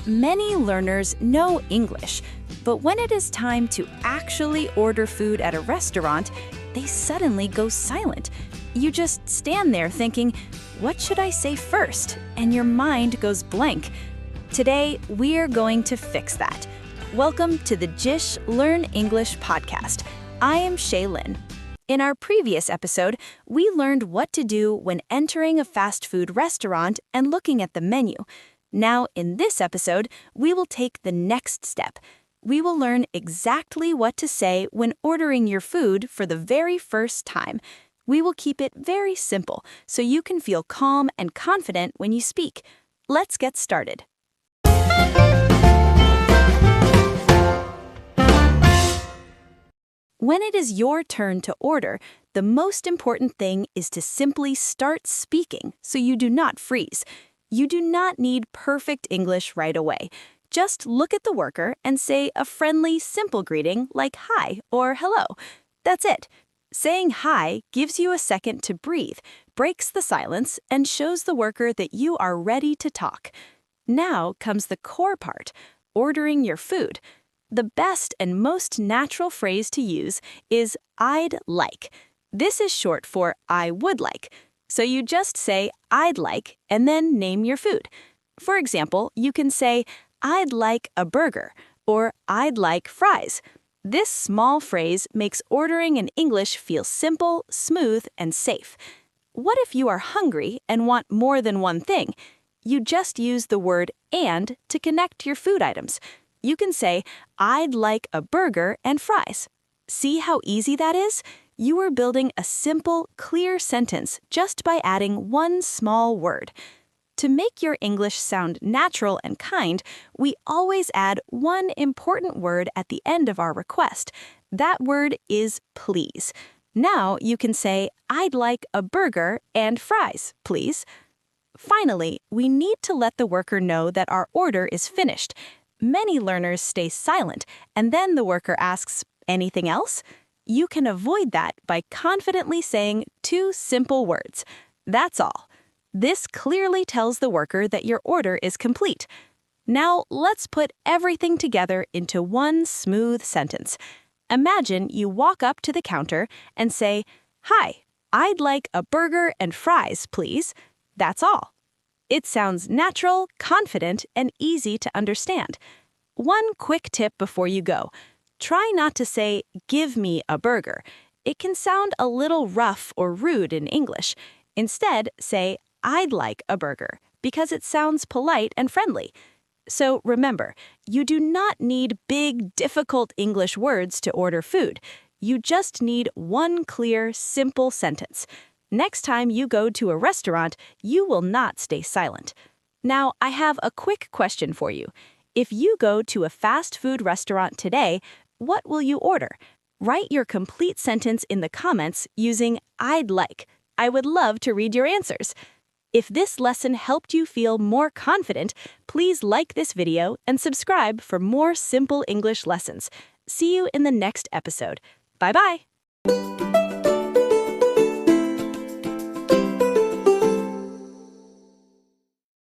Many learners know English, but when it is time to actually order food at a restaurant, they suddenly go silent. You just stand there thinking, what should I say first? And your mind goes blank. Today, we're going to fix that. Welcome to the JISH Learn English Podcast. I am Shaylin. In our previous episode, we learned what to do when entering a fast food restaurant and looking at the menu. Now, in this episode, we will take the next step. We will learn exactly what to say when ordering your food for the very first time. We will keep it very simple so you can feel calm and confident when you speak. Let's get started. When it is your turn to order, the most important thing is to simply start speaking so you do not freeze. You do not need perfect English right away. Just look at the worker and say a friendly, simple greeting like hi or hello. That's it. Saying hi gives you a second to breathe, breaks the silence, and shows the worker that you are ready to talk. Now comes the core part, ordering your food. The best and most natural phrase to use is I'd like. This is short for I would like. So you just say I'd like and then name your food. For example, you can say I'd like a burger or I'd like fries. This small phrase makes ordering in English feel simple, smooth, and safe. What if you are hungry and want more than one thing? You just use the word and to connect your food items. You can say, I'd like a burger and fries. See how easy that is? You are building a simple, clear sentence just by adding one small word. To make your English sound natural and kind, we always add one important word at the end of our request. That word is please. Now you can say, I'd like a burger and fries, please. Finally, we need to let the worker know that our order is finished. Many learners stay silent, and then the worker asks, anything else? You can avoid that by confidently saying two simple words. That's all. This clearly tells the worker that your order is complete. Now, let's put everything together into one smooth sentence. Imagine you walk up to the counter and say, Hi, I'd like a burger and fries, please. That's all. It sounds natural, confident, and easy to understand. One quick tip before you go. Try not to say, give me a burger. It can sound a little rough or rude in English. Instead, say, I'd like a burger, because it sounds polite and friendly. So remember, you do not need big, difficult English words to order food. You just need one clear, simple sentence. Next time you go to a restaurant, you will not stay silent. Now, I have a quick question for you. If you go to a fast food restaurant today, what will you order? Write your complete sentence in the comments using I'd like. I would love to read your answers. If this lesson helped you feel more confident, please like this video and subscribe for more simple English lessons. See you in the next episode. Bye-bye.